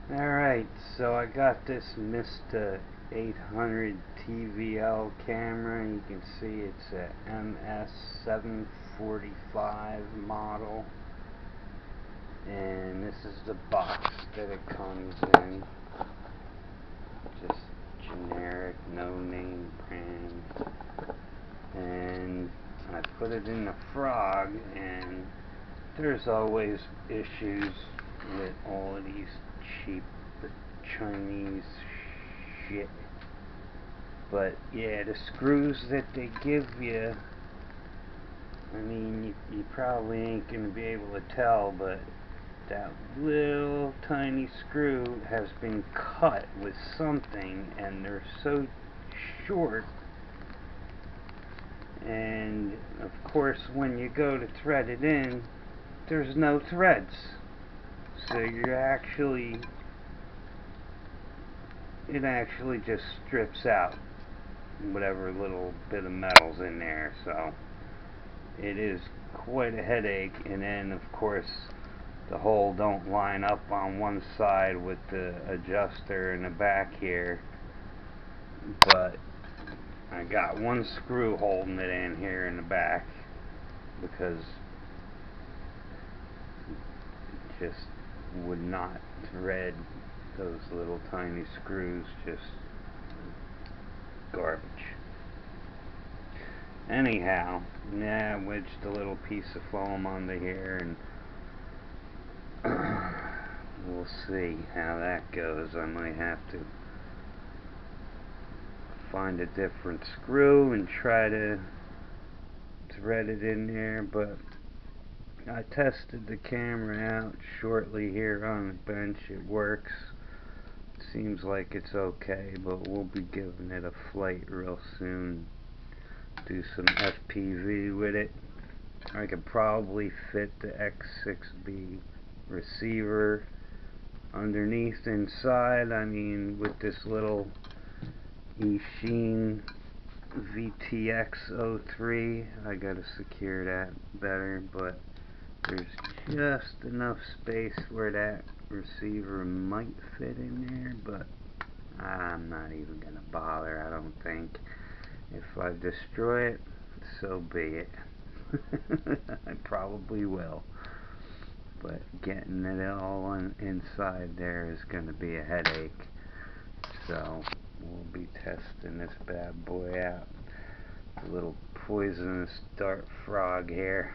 Alright, so I got this Mista 800 TVL camera. You can see it's a MS745 model. And this is the box that it comes in. Just generic, no name brand. And I put it in the Frog, and there's always issues with all of these cheap Chinese shit. But yeah, the screws that they give you, I mean, you probably ain't gonna be able to tell, but that little tiny screw has been cut with something, and they're so short. And of course, when you go to thread it in, there's no threads. So it actually just strips out whatever little bit of metal's in there. So it is quite a headache. And then of course the hole don't line up on one side with the adjuster in the back here, but I got one screw holding it in here in the back because it just would not thread. Those little tiny screws, just garbage. Anyhow, yeah, I wedged a little piece of foam under here, and we'll see how that goes. I might have to find a different screw and try to thread it in there, but I tested the camera out shortly here on the bench. It works. Seems like it's okay, but we'll be giving it a flight real soon. Do some FPV with it. I could probably fit the X6B receiver underneath inside. I mean, with this little Eachine VTX03, I gotta secure that better, but there's just enough space where that receiver might fit in there, but I'm not even gonna bother, I don't think. If I destroy it, so be it. I probably will, but getting it all inside there is gonna be a headache. So we'll be testing this bad boy out. A little poisonous dart frog here.